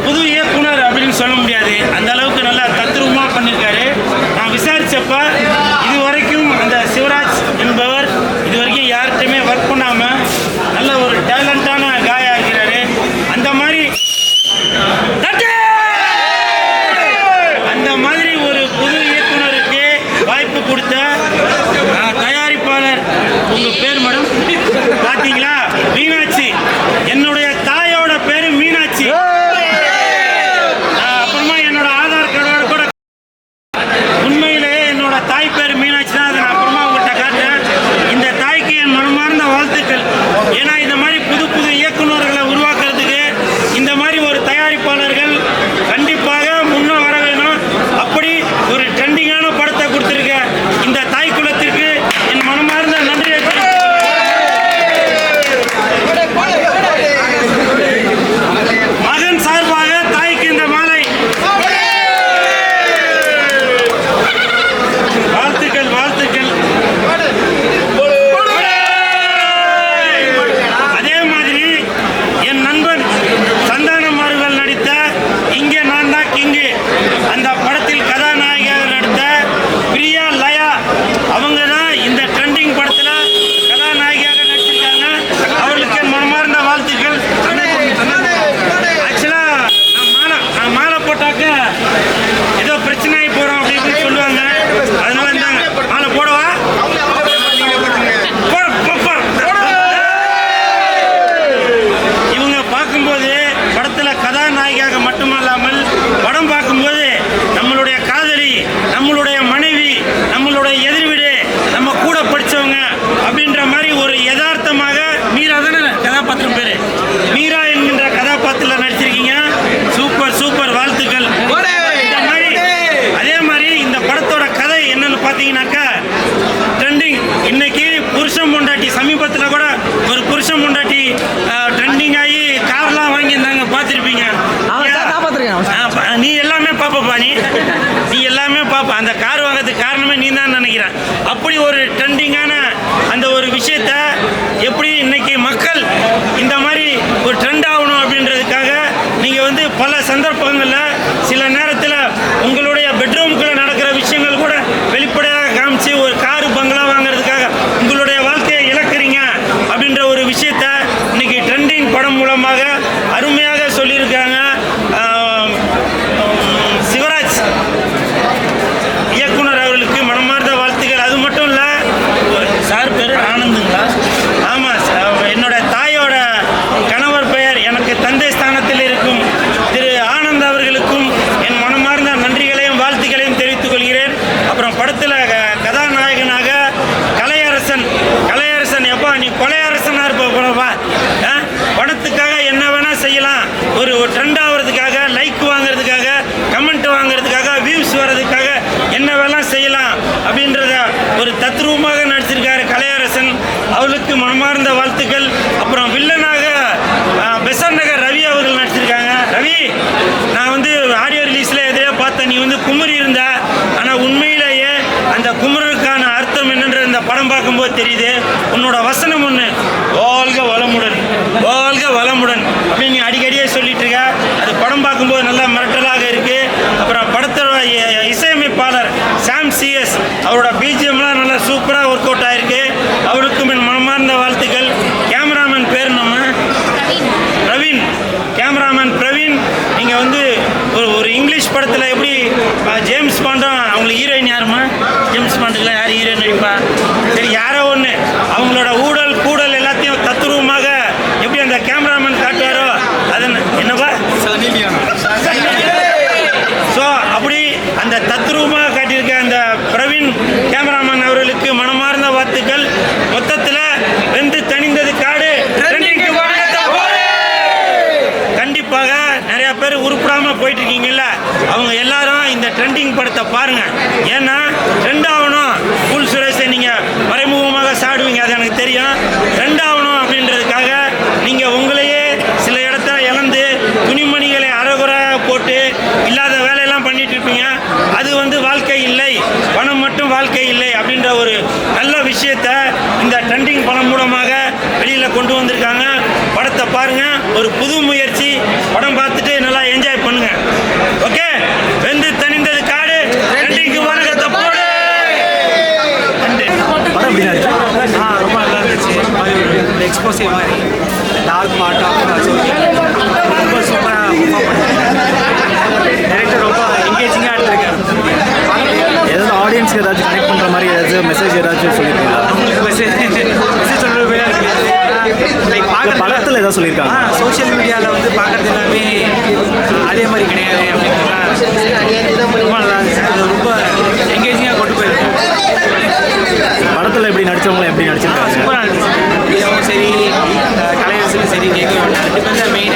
புது இயக்குனர் அப்படின்னு சொல்ல முடியாது, அந்த அளவுக்கு நல்லா தத்ரூபமாக பண்ணியிருக்காரு. நான் விசாரிச்சப்ப இது வரைக்கும் அந்த சிவராஜ் என்பவர் இது வரைக்கும் யார்கிட்டையுமே ஒர்க் பண்ணாமல் நல்ல ஒரு டேலண்டான காயா இருக்கிறாரு. அந்த மாதிரி ஒரு புது இயக்குனருக்கு வாய்ப்பு கொடுத்த தயாரிப்பாளர், உங்க பேர் மேடம் பாத்தீங்களா? மீனாட்சி. என்னுடைய தாயோட பேரு மீனாட்சி. அப்புறமா என்னோட ஆதார் கார்டோட கூட உண்மையிலேயே என்னோட தாய் பேர் மீனாட்சி தான். அதை நான் அப்புறமா உங்கள்கிட்ட காட்டுறேன். இந்த தாய்க்கு என் மனமார்ந்த வாழ்த்துக்கள். ஏன்னா இந்த மாதிரி புது புது இயக்குநர்களை உருவாக்குறதுக்கு இந்த மாதிரி ஒரு தயாரிப்பாளர்கள் கண்டிப்பாக முன்ன வர வேணும். அப்படி ஒரு ட்ரெண்டிங்கான படத்தை கொடுத்துருக்க இந்த தாய் குலத்திற்கு என் மனமார்ந்த நன்றியை. மகன் சார்பாக தாய்க்கு இந்த மாலை. வாழ்த்துக்கள் வாழ்த்துக்கள். அதே மாதிரி என் நண்பன் சந்தானம் அவர்கள் நடித்த இங்கே நான் தான் கிங்கு அந்த படத்தில் கதாநாயகியாக நடித்த பிரியா லயா, அவங்க தான் இந்த ட்ரெண்டிங் படத்தில் கதாநாயகியாக நடிச்சிருக்காங்க. அவர்களுக்கு மனமார்ந்த வாழ்த்துக்கள். ஆக்சுவலாக நான் மாலை போட்டாக்க ஏதோ பிரச்சனை ஆகி போகிறோம் அப்படின்னு சொல்லுவாங்க. அதனால இருந்தாங்க மாலை போடவா? இவங்க பார்க்கும்போது படத்தில் கதாநாயகியாக மட்டுமல்லாமல் படம் பார்க்கும்போது நம்மளுடைய காதலி, நம்மளுடைய மனைவி, நம்மளுடைய எதிர்விடு, நம்ம கூட படித்தவங்க அப்படின்ற மாதிரி ஒரு யதார்த்தமாக மீரா தானே கதாபாத்திரம் பேர், மீரா என்கின்ற கதாபாத்திரத்தில் நடிச்சிருக்கீங்க. சூப்பர் சூப்பர், வாழ்த்துக்கள். இந்த மாதிரி அதே மாதிரி இந்த படத்தோட கதை என்னன்னு பார்த்தீங்கன்னாக்கா ட்ரெண்டிங். இன்னைக்கு புருஷன் பொண்டாட்டி, சமீபத்தில் கூட ஒரு புருஷன் பொண்டாட்டி ட்ரெண்டிங் ஆகி கார்லாம் வாங்கியிருந்தாங்க, பார்த்துருப்பீங்க. நீ எல்லாமே பாப்பா, நீ எல்லாமே பாப்பா. அந்த கார் வாங்கிறதுக்கு காரணமே நீ தான் நினைக்கிறேன். அப்படி ஒரு ட்ரெண்டிங்கான அந்த ஒரு விஷயத்த எப்படி இன்னைக்கு மக்கள் இந்த மாதிரி ஒரு ட்ரெண்ட் ஆகணும் அப்படின்றதுக்காக நீங்கள் வந்து பல சந்தர்ப்பங்களில் சில நேரத்தில் உங்களுடைய பெட்ரூமுக்குள்ளே நடக்கிற விஷயங்கள் கூட வெளிப்படையாக காமிச்சு ஒரு காரு பங்களா வாங்கிறதுக்காக உங்களுடைய வாழ்க்கையை இழக்கிறீங்க அப்படின்ற ஒரு விஷயத்த இன்னைக்கு ட்ரெண்டிங் படம் மூலமாக அருமையாக சொல்லியிருக்காங்க. சிவராஜ் இயக்குனர் அவர்களுக்கு மனமார்ந்த வாழ்த்துக்கள். அது மட்டும் இல்லை, சார் பேர் ஆனந்துங்களா? ஆமாம், என்னோட தாயோட கணவர் பெயர் எனக்கு தந்தை ஸ்தானத்தில் இருக்கும் திரு ஆனந்த் அவர்களுக்கும் என் மனமார்ந்த நன்றிகளையும் வாழ்த்துக்களையும் தெரிவித்துக் கொள்கிறேன். அப்புறம் படத்தில் கதாநாயகனாக கலையரசன் எப்பா நீ கொலையரசனாக இருப்பா. படத்துக்காக என்ன வேணால் செய்யலாம். ஒரு ட்ரெண்ட் ஆகிறதுக்காக, லைக் வாங்கிறதுக்காக, கமெண்ட் வாங்கிறதுக்காக, வியூஸ் வர்றதுக்காக என்ன வேணால் செய்யலாம் அப்படின்றத ஒரு தத்ரூபமாக நடிச்சிருக்காரு கலையரசன். அவளுக்கு மனமார்ந்த வாழ்த்துக்கள். அப்புறம் வில்லனாக பெசன்ட் நகர் ரவி அவர்கள் நடிச்சிருக்காங்க. ரவி, நான் வந்து ஆடியோ ரிலீஸில் எதிரே பார்த்தேன், நீ வந்து குமரி இருந்த. ஆனால் உண்மையிலேயே அந்த குமரனுக்கான அர்த்தம் என்னன்ற இந்த படம் பார்க்கும்போது தெரியுது. உன்னோட வசனம் ஒன்று, வாழ்க வளமுடன், வாழ்க வளமுடன் அப்படின்னு நீ அடிக்கடியே சொல்லிட்டு இருக்க. அது படம் பார்க்கும்போது நல்லா மிரட்டலாக இருக்கு. அப்புறம் படத்தோட இசையமைப்பாளர் சாம் சிஎஸ் அவரோட பிஜிஎம்லாம் நல்லா சூப்பராக ஒர்க் அவுட் ஆயிருக்கு. அவருக்கும் என் மனமார்ந்த வாழ்த்துக்கள். கேமராமேன் பேர் நம்ம பிரவீன், கேமராமேன் பிரவீன். நீங்கள் வந்து ஒரு இங்கிலீஷ் படத்தில் எப்படி ஜேம்ஸ் பாண்டும், அவங்களுக்கு ஹீரோயின் யாருமா? ஜேம்ஸ் பாண்டுக்குலாம் யார் ஹீரோயின் நடிப்பா? சரி, யாரோ ஒன்று அவங்களோட ஊழல் கூடல் எல்லாத்தையும் தத்துருவமாக எப்படி அந்த கேமராமேன் காட்டுவாரோ அது என்னப்பா? ஸோ அப்படி அந்த தத்ரூபமாக காட்டியிருக்க அந்த பிரவீன் கேமராமேன் அவர்களுக்கு மனமார்ந்த வாழ்த்துக்கள். மொத்தத்தில் வென்று தணிந்தது காடு. கண்டிப்பாக நிறையா பேர் உருப்படாமல் போயிட்டு இருக்கீங்கல்ல, அவங்க எல்லாரும் இந்த ட்ரெண்டிங் படத்தை பாருங்கள். ஏன்னா ட்ரெண்ட் ஆகணும். ஃபுல் சுரேஷை நீங்கள் மறைமுகமாக சாடுவீங்க, அது எனக்கு தெரியும். ட்ரெண்ட் ஆகணும் அப்படின்றதுக்காக நீங்கள் உங்களையே சில இடத்துல இழந்து துணிமணிகளை அறகுறையாக போட்டு இல்லாத வேலையெல்லாம் பண்ணிட்டு இருப்பீங்க. அது வந்து வாழ்க்கை இல்லை, பணம் மட்டும் வாழ்க்கை இல்லை அப்படின்ற ஒரு நல்ல விஷயத்த இந்த ட்ரெண்டிங் படம் மூலமாக வெளியில் கொண்டு வந்திருக்காங்க. படத்தை பாருங்கள், ஒரு புது முயற்சி. படம் பார்த்துட்டு நல்லா என்ஜாய் எக்ஸ்போசே மாதிரி டார்க் மாட்டாக ரொம்ப சூப்பராக பர்ஃபார்ம் பண்ணியிருக்காரு. டைரக்டர் ரொம்ப என்கேஜிங்காக எடுத்திருக்காரு. ஏதாவது ஆடியன்ஸ்க்கு ஏதாச்சும் கனெக்ட் பண்ணுற மாதிரி ஏதாச்சும் மெசேஜ் ஏதாச்சும் சொல்லியிருக்கீங்களா? மெசேஜ் சொல்கிறது லைக் பார்க்க படத்தில் ஏதாவது சொல்லியிருக்காங்க? சோஷியல் மீடியாவில் வந்து பார்க்குறது எல்லாமே அதே மாதிரி கிடையாது அப்படின்லாம் ரொம்ப நல்லா இருந்துச்சு. அது ரொம்ப என்கேஜிங்காக கொண்டு போயிருக்கு. படத்தில் எப்படி நடித்தவங்களும் எப்படி நடிச்சிருக்காங்க? சூப்பராக இருந்துச்சு. இதுவும் சரி கலைஞர்களும் சரி கேட்க வேண்டாம். டிபெண்ட் தான் மெயின்.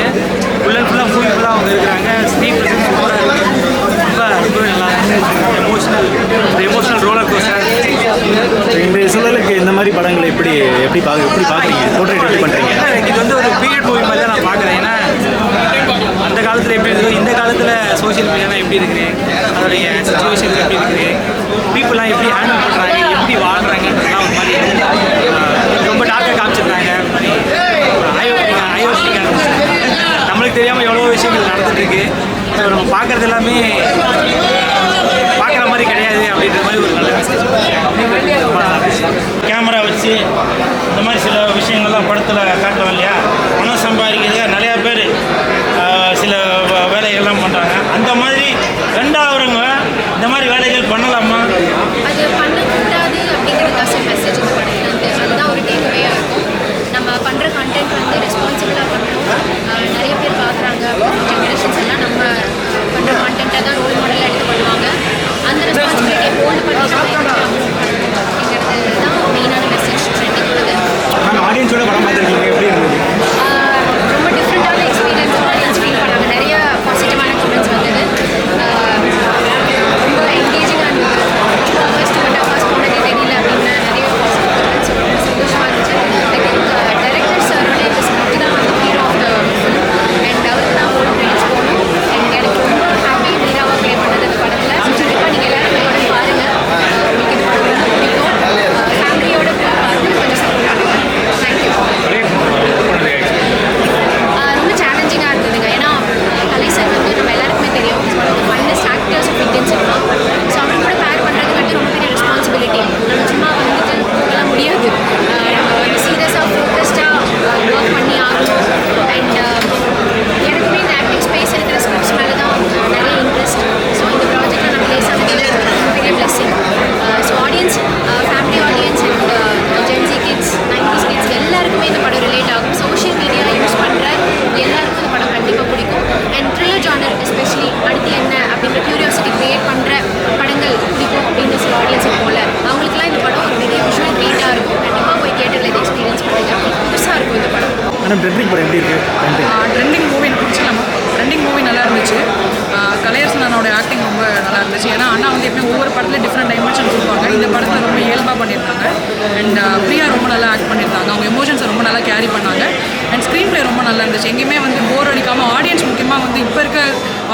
ஃபுல்லாக ஃபுல்லாக அவங்க இருக்கிறாங்க. ஸ்க்ரீன் சூப்பராக இருக்குது. ரொம்பவே நல்லா எமோஷனல் ரோலர் கோஸ்டர். இன்றைய சூழலுக்கு இந்த மாதிரி படங்களை எப்படி பார்க்குறீங்க? போர்ட்ரேட் எப்படி பண்ணுறீங்க? இது வந்து ஒரு பீரியட் மூவி மாதிரி தான் நான் பார்க்குறேன். ஏன்னா அந்த காலத்தில் எப்படி இருந்தோ இந்த காலத்தில் சோஷியல் மீடியாலாம் எப்படி இருக்குது, அதோடைய சுச்சுவேஷன்ஸ் எப்படி இருக்குது, பீப்புளெலாம் எப்படி ஹேண்டில் பண்ணுறாங்க, எப்படி வாழ்கிறாங்கன்றதுலாம் ஒரு மாதிரி ரொம்ப டார்க்காக காமிச்சிருந்தாங்க. ஐயோட்டிங்காக இருந்துச்சு. நம்மளுக்கு தெரியாமல் எவ்வளோ விஷயங்கள் நடந்துகிட்ருக்கு. ஸோ நம்ம பார்க்குறது எல்லாமே பார்க்குற மாதிரி கிடையாது அப்படின்ற மாதிரி ஒரு நல்ல மெசேஜ். கேமரா வச்சு இந்த மாதிரி சில விஷயங்கள்லாம் படத்தில் காட்டுவோம் இல்லையா? பணம் சம்பாதிக்கிறதுக்காக நிறையா பேர் சில வேலைகள்லாம் பண்ணுறாங்க. அந்த மாதிரி ரெண்டாவதுங்க இந்த மாதிரி வேலைகள் பண்ணலாமா? அது பண்ணக்கூடாது அப்படிங்கிறதுக்காக மெசேஜ் இந்த படத்தில் வந்து அதுதான் ஒரு டேக்அவேயாக இருக்கும். நம்ம பண்ணுற கண்டென்ட் வந்து ரெஸ்பான்சிபிளாக பண்ணணும். நிறைய பேர் பார்க்குறாங்க. ஜென்ரேஷன்ஸ் எல்லாம் நம்ம பண்ணுற கண்டென்ட்டை தான் ரோல் மாடலாக எடுத்து பண்ணுவாங்க. அந்த ரெஸ்பான்சிபிலிட்டியை ஹோல்டு பண்ணி அப்படிங்கிறது தான் மெயினான மெசேஜ் ட்ரெண்டிங் உள்ளது. ஆடியன்ஸோட படம் பார்த்துருக்கீங்க, எப்படி இருந்தது? ரொம்ப டிஃப்ரெண்ட்டான எக்ஸ்பீரியன்ஸ் ஆடியன்ஸ் ஃபீல் பண்ணாங்க. நிறைய பாசிட்டிவான கமெண்ட்ஸ் வந்தது. ரொம்ப என்கேஜிங்காக இருந்தது. ஃபர்ஸ்ட் போனதே தெரியல அப்படின்னு நிறைய பாசிட்டிவ் கமெண்ட்ஸ். ரொம்ப சந்தோஷமாக இருந்துச்சு. ஐ திங்க் டைரக்டர் சாரோட இந்த ஸ்கிரிப்ட் தான் வந்து hero of the film and அவருக்கு தான் ஓல்டு கிரெடிட்ஸ் போகணும். அண்ட் எனக்கு ரொம்ப ஹாப்பி ஹீரோவாக ப்ளே பண்ணது அந்த படத்தில். கண்டிப்பாக நீங்கள் எல்லாரும் இந்த படம் பாருங்கள். உங்களுக்கு இந்த படம் ரொம்ப பிடிக்கும். ஃபேமிலியோட பார்த்து கொஞ்சம் சப்போர்ட் பண்ணுங்கள். தேங்க்யூ. ரொம்ப சேலஞ்சிங்காக இருந்ததுங்க. ஏன்னா கலை சார் வந்து நம்ம எல்லாருக்குமே தெரியும் funniest actors of Indian cinema. So அவங்க கூட பேர் பண்ணுறதுக்காட்டி ரொம்ப பெரிய ரெஸ்பான்சிபிலிட்டி. நம்ம சும்மா வந்துட்டு இதெல்லாம் முடியாது. நம்ம வந்து சீரியஸாக ஃபோக்கஸ்டாக ஒர்க் பண்ணி ஆகணும். அண்ட் எனக்குமே இந்த ஆக்டிங் ஸ்பேஸ் இருக்கிற ஸ்கிரிப்ட்ஸ் மேலே தான் நிறைய இன்ட்ரெஸ்ட். ஸோ இந்த ப்ராஜெக்டில் நம்ம ப்ளேஸ் ஆனது ரொம்ப பெரிய blessing. So audience, family audience and Gen Z kids, 90s kids எல்லாருக்குமே இந்த படம் ரிலேட் ஆகும். சோஷியல் மீடியா யூஸ் பண்ணுற எல்லாருக்கும் இந்த படம் கண்டிப்பாக பிடிக்கும். அண்ட் த்ரில்லர் ஜானர் எஸ்பெஷலி அடுத்து என்ன அப்படின்ற க்யூரியாசிட்டி க்ரியேட் பண்ணுற படங்கள் பிடிக்கும் அப்படின்னு சில ஆடியன்ஸ் போல அவங்களுக்குலாம் இந்த படம் ஒரு பெரிய விஷுவல் க்ரியேட்டாக இருக்கும். கண்டிப்பாக போய் தியேட்டரில் இதை எக்ஸ்பீரியன்ஸ் பண்ணுங்க. புதுசாக இருக்கும் இந்த படம். ஆனால் ட்ரெண்டிங் படம் எப்படி இருக்குது? ட்ரெண்டிங் மூவி எனக்கு பிடிச்சிக்கலாமா? ட்ரெண்டிங் மூவி நல்லா இருந்துச்சு. கலையரசன் அண்ணனோட ஆக்டிங் ரொம்ப நல்லா இருந்துச்சு. ஏன்னா அண்ணா வந்து எப்பயும் ஒவ்வொரு படத்துலையும் டிஃப்ரெண்ட் டைமென்ஷன் கொடுப்பாங்க. இந்த படத்தில் ரொம்ப இயல்பாக பண்ணியிருந்தாங்க. அண்ட் பிரியா ரொம்ப நல்லா ஆக்ட் பண்ணியிருந்தாங்க. அவங்க எமோஷன்ஸை ரொம்ப நல்லா கேரி பண்ணாங்க. அண்ட் ஸ்க்ரீன் ப்ளே ரொம்ப நல்லா இருந்துச்சு. எங்கேயுமே வந்து போர் அடிக்காமல் ஆடியன்ஸ் முக்கியமாக வந்து இப்போ இருக்க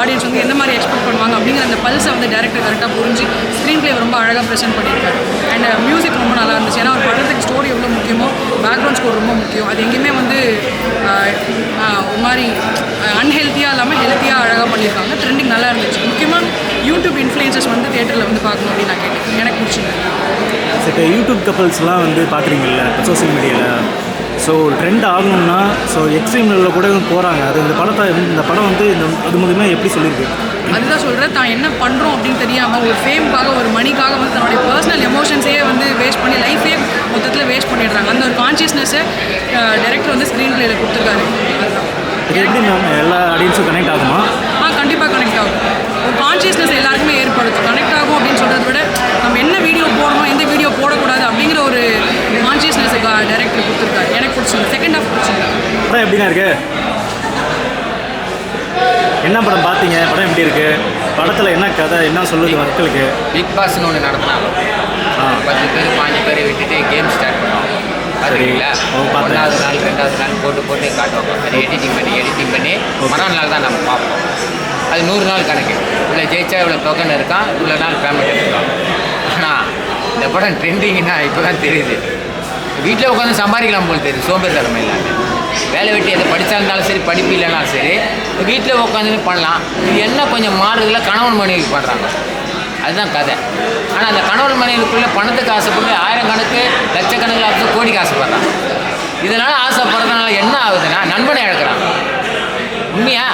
ஆடியன்ஸ் வந்து எந்த மாதிரி எக்ஸ்பெக்ட் பண்ணுவாங்க அப்படிங்கிற அந்த பல்ஸை வந்து டேரக்டர் கரெக்டாக புரிஞ்சு ஸ்க்ரீன் ப்ளே ரொம்ப அழகாக ப்ரெசென்ட் பண்ணியிருக்காரு. அண்ட் மியூசிக் ரொம்ப நல்லா இருந்துச்சு. ஏன்னா ஒரு படத்துக்கு ஸ்டோரி எவ்வளோ முக்கியமோ பேக்ரவுண்ட் ஸ்கோர் ரொம்ப முக்கியம். அது எங்கேயுமே வந்து ஒரு மாதிரி அன்ஹெல்த்தியாக இல்லாமல் ஹெல்த்தியாக அழகாக பண்ணியிருக்காங்க. ட்ரெண்டிங் நல்லா இருந்துச்சு. முக்கியமாக யூடியூப் இன்ஃப்ளூயன்சஸ் வந்து தியேட்டரில் வந்து பார்க்கணும் அப்படின்னு நான் கேட்டேன். எனக்கு பிடிச்சிருந்தேன். இப்போ யூடியூப் கப்பல்ஸ்லாம் வந்து பார்க்குறீங்கல்ல சோஷியல் மீடியாவில். ஸோ ட்ரெண்ட் ஆகணும்னா எக்ஸ்ட்ரீம் லெவலில் கூட போகிறாங்க. அது இந்த படம் வந்து அது மூலிமா எப்படி சொல்லியிருக்கு? அதுதான் சொல்கிறேன். தான் என்ன பண்ணுறோம் அப்படின்னு தெரியாமல் ஒரு ஃபேமுக்காக ஒரு மணிக்காக வந்து தன்னுடைய பர்சனல் எமோஷன்ஸே வந்து வேஸ்ட் பண்ணி லைஃபே மொத்தத்தில் வேஸ்ட் பண்ணிடுறாங்க. அந்த ஒரு கான்ஷியஸ்னஸை டைரக்டர் வந்து ஸ்க்ரீன் பிளேயில் கொடுத்துருக்காரு. அதுதான் இது எப்படி மேம் எல்லா ஆடியன்ஸும் கனெக்ட் ஆகுமா? கண்டிப்பாக கனெக்ட் ஆகும். ஒரு கான்ஷியஸ்னஸ் எல்லாருக்குமே ஏற்படுத்தும். கனெக்ட் ஆகும் அப்படின்னு சொல்கிறத விட நம்ம என்ன வீடியோ போடணும் எந்த வீடியோ போடக்கூடாது அப்படிங்கிற ஒரு கான்ஷியஸ்னஸை டைரக்டர் கொடுத்துருக்காரு. எனக்கு பிடிச்சிருக்கு. செகண்ட் ஹாஃப் பிடிச்சிருக்கு. படம் எப்படின்னா இருக்கு? என்ன படம் பார்த்தீங்க? படம் எப்படி இருக்குது? படத்தில் என்ன கதை, என்ன சொல்லுது மக்களுக்கு? பிக் பாஸ்னு ஒன்று நடத்தினாங்க. 10 பேர் 5 பேரை விட்டுட்டு கேம் ஸ்டார்ட் பண்ணுவாங்க. பார்த்துருக்கீங்களா? 1வது நாள் 2வது நாள் போட்டு காட்டுவாங்க. அது எடிட்டிங் பண்ணி மறுநாள் நாள் தான் நம்ம பார்ப்போம். அது 100 நாள் கணக்கு. இவ்வளோ ஜெயிச்சா இவ்வளோ டோக்கன் இருக்கான், இவ்வளோ நாள் பேமெண்ட் இருக்கான். ஆனால் இந்த படம் ட்ரெண்டிங்னா இப்போ தான் தெரியுது. வீட்டில் உட்காந்து சம்பாதிக்கலாம் போல் தெரியுது. சோம்பேறித்தனமே இல்லாமல் வேலை வெட்டி எதை படித்தாலும் சரி, படிப்பு இல்லைனாலும் சரி, வீட்டில் உட்காந்துன்னு பண்ணலாம். இது என்ன கொஞ்சம் மாறுதல கணவன் மனைவி பண்ணுறாங்க. அதுதான் கதை. ஆனால் அந்த கணவன் மனைவிக்குள்ளே பணத்துக்கு ஆசைப்பட்டு 1000 கணக்கு லட்சக்கணக்கில் கோடிக்கு ஆசைப்படுறாங்க. இதனால் ஆசைப்படுறதுனால என்ன ஆகுதுன்னா நண்பனை இழக்கிறான். உண்மையா?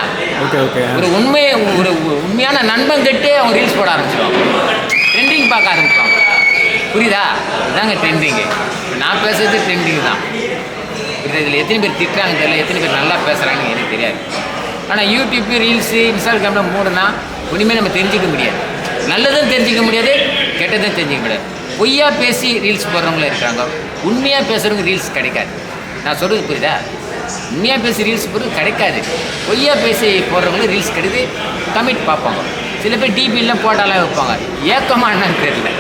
Okay okay. ஒரு உண்மையான நண்பன் கிட்டே அவங்க ரீல்ஸ் போட ஆரம்பிச்சிடுவாங்க, ட்ரெண்டிங் பார்க்க ஆரம்பிப்பாங்க. புரியுதா? இதாங்க ட்ரெண்டிங்கு. நான் பேசுறது ட்ரெண்டிங் தான். இதில் எத்தனை பேர் திட்டுறாங்க தெரியல, எத்தனை பேர் நல்லா பேசுகிறாங்கன்னு எனக்கு தெரியாது. ஆனால் யூடியூப்பு, ரீல்ஸு, இன்ஸ்டாகிராமில் மூடனா ஒன்றுமே நம்ம தெரிஞ்சிக்க முடியாது. நல்லதும் தெரிஞ்சிக்க முடியாது, கெட்டதும் தெரிஞ்சிக்க முடியாது. பொய்யா பேசி ரீல்ஸ் போடுறவங்களும் இருக்கிறாங்க, உண்மையாக பேசுகிறவங்க ரீல்ஸ் கிடைக்காது. நான் சொல்கிறது புரியுதா? உண்மையாக பேசி ரீல்ஸ் போடுறது கிடைக்காது, பொய்யா பேசி போடுறவங்களுக்கு ரீல்ஸ் கிடைக்குது, கமெண்ட் பார்ப்பாங்க. சில பேர் டிபிலாம் போட்டாலாம் வைப்பாங்க, ஏக்கமாக என்னன்னு தெரியல.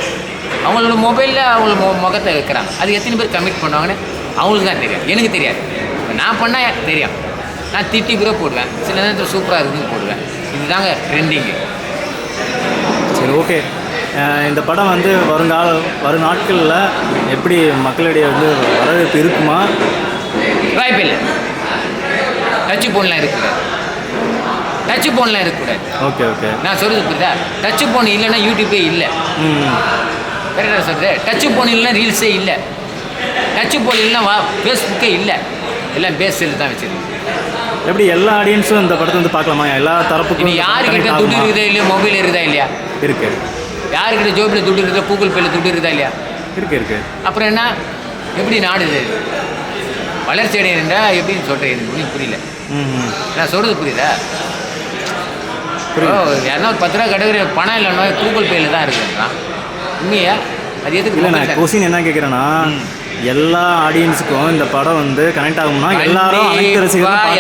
அவங்களோட மொபைலில் அவங்கள முகத்தை வைக்கிறாங்க, அது எத்தனை பேர் கமெண்ட் பண்ணுவாங்கன்னு அவங்களுக்கு தான் தெரியும், எனக்கு தெரியாது. நான் பண்ணால் தெரியும், நான் திட்டி கூட போடுவேன், சில நேரத்தில் சூப்பராக இருக்குன்னு போடுவேன். இதுதாங்க ட்ரெண்டிங்கு. சரி ஓகே. இந்த படம் வந்து வரும் நாட்களில் எப்படி மக்களிடையே வந்து வரவேற்பு இருக்குமா? வாய்ப்பு இல்லை. டச்சு ஃபோன்லாம் இருக்கக்கூடாது, டச்சு ஃபோன்லாம் இருக்கக்கூடாது. Okay okay. நான் சொல்கிறது புரியுதா? டச்சு ஃபோன் இல்லைன்னா யூடியூப்பே இல்லை. கரெக்டாக சொல்கிறது. டச்சு ஃபோன் இல்லைன்னா ரீல்ஸே இல்லை, டச்சு ஃபோன் இல்லைன்னா ஃபேஸ்புக்கே இல்லை, எல்லாம் பேஸில் தான் வச்சுருக்கு. எப்படி எல்லா ஆடியன்ஸும் இந்த படத்தை வந்து பார்க்கலாமா? எல்லா தரப்புக்கும் இனி யாருக்கிட்ட துட்டு இருக்குதா இல்லையா, மொபைல் இருக்குதா இல்லையா? இருக்கு. யாருக்கிட்ட ஜோபில் துட்டு இருக்குதா, கூகுள் பேயில் துட்டு இருக்குதா இல்லையா? இருக்கு. அப்புறம் என்ன, எப்படி நாடுது வளர்ச்சி அடையிறா எப்படின்னு சொல்கிறேன், எனக்கு புரியல. நான் சொல்கிறது புரியுதா? யாருன்னா ஒரு 10 ரூபா கிடைக்கிற பணம் இல்லைன்னா கூகுள் பேயில் தான் இருக்குன்றான். உண்மையா? அது எதுக்கு? இல்லை, நான் கொஸ்டின் என்ன கேட்குறேன்னா, எல்லா ஆடியன்ஸுக்கும் இந்த படம் வந்து கனெக்ட் ஆகும்னா எல்லாரும்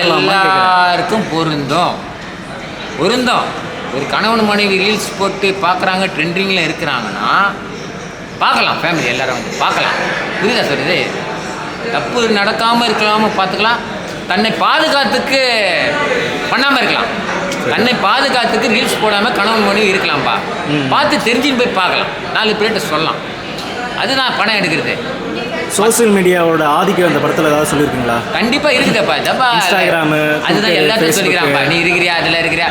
எல்லாருக்கும் பொருந்தும். ஒரு கணவன் மனைவி ரீல்ஸ் போட்டு பார்க்குறாங்க, ட்ரெண்டிங்கில் இருக்கிறாங்கன்னா பார்க்கலாம், ஃபேமிலி எல்லாரும் வந்து பார்க்கலாம். புரியுதா சொல்கிறது? தப்பு நடக்காமல் இருக்கலாமல் பார்த்துக்கலாம், தன்னை பாதுகாத்துக்கு பண்ணாமல் இருக்கலாம், தன்னை பாதுகாத்துக்கு ரீல்ஸ் போடாமல் கணவன் மனைவி இருக்கலாம்ப்பா, பார்த்து தெரிஞ்சுன்னு போய் பார்க்கலாம், 4 பேர்கிட்ட சொல்லலாம். அதுதான் பணம் எடுக்கிறது. சோசியல் மீடியாவோட ஆதிக்கம் அந்த படத்தில் ஏதாவது சொல்லியிருக்கீங்களா? கண்டிப்பாக இருக்குதுப்பா. இன்ஸ்டாகிராமு, அதுதான் எல்லாத்தையும் சொல்லிக்கிறான்ப்பா. நீ இருக்கிறியா, அதில் இருக்கிறியா,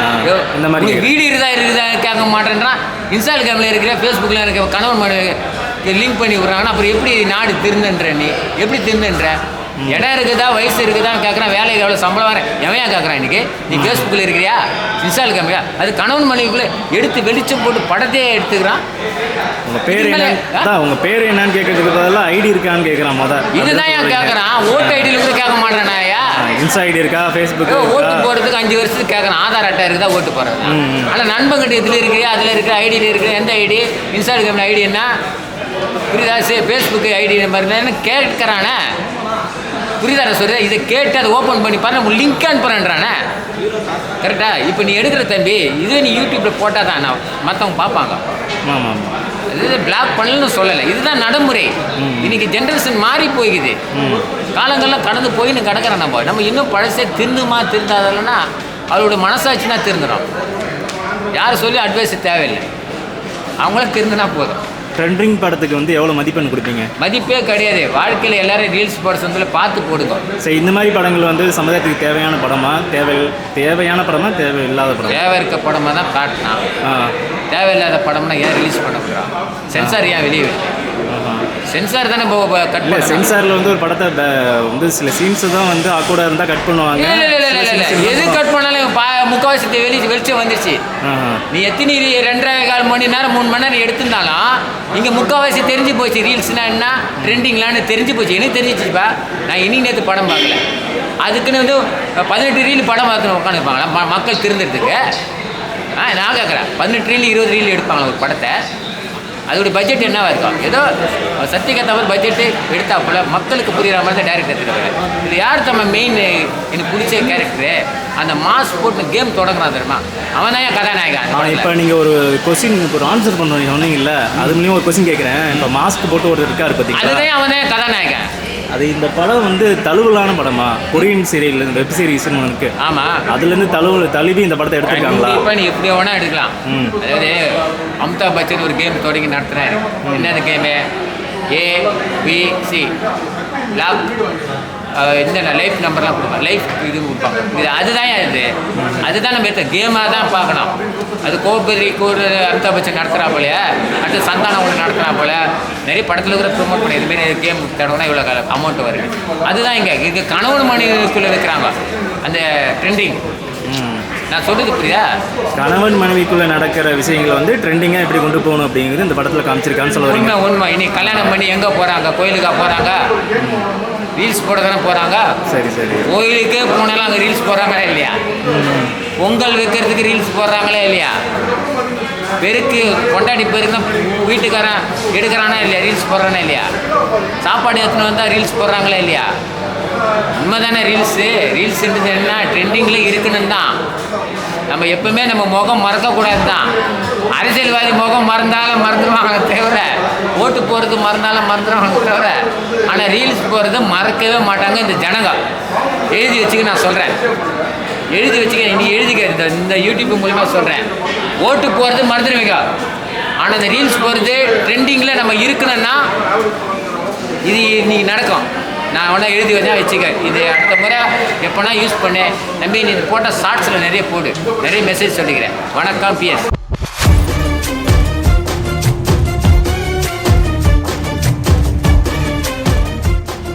இந்த மாதிரி வீடு இருக்குதா கேட்க மாட்டேன்றான். இன்ஸ்டாகிராமில் இருக்கிற, ஃபேஸ்புக்கில் இருக்க கணவன் மனைவி லிங்க் பண்ணி விட்றாங்கன்னா அப்புறம் எப்படி நாடு திருந்துன்ற? நீ எப்படி திருந்துன்ற? இடம் இருக்குதா, வயசு இருக்குதான்னு கேட்குறான், வேலைக்கு எவ்வளோ சம்பளம் வரேன் எவையா கேட்குறான். இன்றைக்கி நீ ஃபேஸ்புக்கில் இருக்கிறியா, இன்ஸ்டாகிராமியா? அது கணவன் மனைவிக்குள்ளே எடுத்து வெளிச்சம் போட்டு படத்தையே எடுத்துக்கிறான். உங்கள் பேர் என்ன, உங்கள் பேர் என்னன்னு கேட்கறதுக்கு பதிலாக ஐடி இருக்கான்னு கேட்குறான். இதுதான் ஏன் கேட்குறான், ஓட்டு ஐடியில் கூட கேட்க மாட்டேனாயா? இன்ஸ்டா ஐடி இருக்கா, ஃபேஸ்புக் ஓட்டு போகிறதுக்கு 5 வருஷத்துக்கு கேட்குறான். ஆதார் அட்டை இருக்குதா, ஓட்டு போடுறது. ஆனால் நண்பங்கிட்ட இதில் இருக்கிறியா, அதில் இருக்கிற ஐடியில் இருக்கிற எந்த ஐடி, இன்ஸ்டாகிராமில் ஐடி என்ன, புரியுதா? ஃபேஸ்புக்கு ஐடி நம்பர் கேட்குறானே, புரியுதா சொல்கிறேன்? இதை கேட்டு அதை ஓப்பன் பண்ணி பாரு, நம்ம லிங்க் அனுப்புறேன்றானே. கரெக்டாக? இப்போ நீ எடுக்கிற தம்பி, இதுவே நீ யூடியூப்பில் போட்டால் தான் நான் மற்றவங்க பார்ப்பாங்க. ஆமாம். இது பிளாக் பண்ணலன்னு சொல்லலை, இதுதான் நடைமுறை. இன்னைக்கு ஜென்ரேஷன் மாறி போய்க்குது, காலங்கள்லாம் கடந்து போயின்னு கிடக்கிறோம். நம்ம இன்னும் பழசே திருந்தாதல்லன்னா அவளோட மனசாட்சினா திருந்துடும். யார் சொல்லி அட்வைஸ் தேவையில்லை, அவங்களும் திருந்தினா போதும். ட்ரெண்டிங் படத்துக்கு வந்து எவ்வளோ மதிப்பெண் கொடுப்பீங்க? மதிப்பே கிடையாது. வாழ்க்கையில் எல்லாரும் ரீல்ஸ் போட சொந்தத்தில் பார்த்து போடுங்க. சரி, இந்த மாதிரி படங்கள் வந்து சமுதாயத்துக்கு தேவையான படமா, தேவையான படமா, தேவையில்லாத படம்? தேவை இருக்க படமாக தான் காட்டினா, தேவையில்லாத படம்னா ஏன் ரிலீஸ் பண்ண போகிறான்? சென்சார் ஏன் வெளியே விட்டு? சென்சார் தானே கட் பண்ண. சென்சாரில் வந்து ஒரு படத்தை வந்து சில சீன்ஸ் தான் வந்து ஆக்கூட இருந்தால் கட் பண்ணுவாங்க. எது கட் பண்ணாலும் முக்கால்வாசி வெளிச்சம் வந்துருச்சு. நீ எத்தனை 2.25 மணி நேரம் 3 மணி நேரம் எடுத்திருந்தாலும் இங்கே முக்கால்வாசி தெரிஞ்சு போச்சு. ரீல்ஸ்னா என்ன, ட்ரெண்டிங்லான்னு தெரிஞ்சு போச்சு. எனக்கு தெரிஞ்சிச்சுப்பா. நான் இன்னைக்கு நேற்று படம் பார்க்கல, அதுக்குன்னு வந்து 18 ரீல் படம் பார்த்துன்னு உட்காந்துருப்பாங்களா மக்கள் திருந்துறதுக்கு? நான் கேட்குறேன், 18 ரீல் 20 ரீல் எடுப்பாங்களா ஒரு படத்தை? அதோடைய பட்ஜெட் என்னவா இருக்கும்? ஏதோ சத்தியக்கேற்ற மாதிரி பட்ஜெட்டு எடுத்தா போல மக்களுக்கு புரிகிற மாதிரி தான் டேரக்டர் எடுத்துருக்காரு. இது யார் நம்ம மெயின் எனக்கு பிடிச்ச கேரக்டரு, அந்த மாஸ் போட்டு கேம் தொடங்குறான் தெரியுமா, அவன் தான் என் கதாநாயகன். இப்போ நீங்கள் ஒரு கொஸ்டின் ஒரு ஆன்சர் பண்ணுவீங்க சொன்னீங்கல்ல, அது மூலியம் ஒரு கொஸ்டின் கேட்குறேன். இப்போ மாஸ்க் போட்டு ஒரு இருக்காரு பார்த்தீங்கன்னா, அதுதான் அவன் தான் கதாநாயகன். அது இந்த படம் வந்து தழுவலான படமா? கொரியன் சீரியல் வெப் சீரிஸ்னு இருக்கு. ஆமாம், அதுலேருந்து தழுவி இந்த படத்தை எடுத்துருக்காங்களா? இப்போ நீ எப்படி வேணா எடுக்கலாம். அதாவது அமிதாப் பச்சன் ஒரு கேம் தொடங்கி நடத்துகிறாரு. என்னது கேமு? ABC லாக், இந்த லைஃப் நம்பர்லாம் கொடுப்பாங்க, லைஃப் இது கொடுப்பாங்க. இது அதுதான் இது அதுதான் நம்ம எடுத்த கேமாக தான் பார்க்கணும். அது கோபரி கூறு அமிதாப் பச்சன் நடத்துகிறா போல, அடுத்து சந்தானம் ஒன்று நடத்துகிறா போல, நிறைய படத்தில் கூட ப்ரொமோட் பண்ணி இதுமாரி கேம் தடவைனா இவ்வளோ அமௌண்ட் வருது. அதுதான் இங்கே கணவன் மனைவிக்குள்ளே வைக்கிறாங்க அந்த ட்ரெண்டிங். நான் சொல்கிறது புரியுதா? கணவன் மனைவிக்குள்ளே நடக்கிற விஷயங்களை வந்து ட்ரெண்டிங்காக எப்படி கொண்டு போகணும் அப்படிங்கிறது இந்த படத்தில் காமிச்சிருக்கான்னு சொல்ல வரீங்க. உண்மை. இன்னைக்கு கல்யாணம் பண்ணி எங்கே போகிறாங்க? கோயிலுக்கா போகிறாங்க? ரீல்ஸ் போட தானே போகிறாங்க. சரி சரி. கோயிலுக்கே போனாலும் அங்கே ரீல்ஸ் போடுறாங்களா இல்லையா? பொங்கல் வைக்கிறதுக்கு ரீல்ஸ் போடுறாங்களா இல்லையா? பெருக்கு கொண்டாடி பெருக்குன்னா வீட்டுக்காரன் எடுக்கிறானா இல்லையா? ரீல்ஸ் போடுறானா இல்லையா? சாப்பாடு எடுத்துன்னு வந்தால் ரீல்ஸ் போடுறாங்களா இல்லையா? உண்மை தானே ரீல்ஸுன்றது என்ன ட்ரெண்டிங்கில் இருக்குன்னு தான். நம்ம எப்பவுமே நம்ம முகம் மறக்கக்கூடாது தான். அரசியல்வாதி முகம் மறந்தாலும் மறந்துடுவாங்க தவிர, ஓட்டு போகிறது மறந்தாலும் மறந்துடுவாங்க தவிர, ஆனால் ரீல்ஸ் போகிறது மறக்கவே மாட்டாங்க இந்த ஜனங்க. எழுதி வச்சுக்க, நான் சொல்கிறேன், எழுதி வச்சுக்க, நீ எழுதிக்க, இந்த யூடியூப் மூலிமா சொல்கிறேன். ஓட்டு போகிறது மறந்துடுவீங்க, ஆனால் இந்த ரீல்ஸ் போகிறது ட்ரெண்டிங்கில் நம்ம இருக்கணும்னா இது இன்னைக்கு நடக்கும். நான் ஒன்றா எழுதி வச்சுக்க, இது அடுத்த முறை எப்போனா யூஸ் பண்ணு நம்பி. நீ போட்ட ஷார்ட்ஸில் நிறைய போடு, நிறைய மெசேஜ் சொல்லிக்கிறேன். வணக்கம் PS.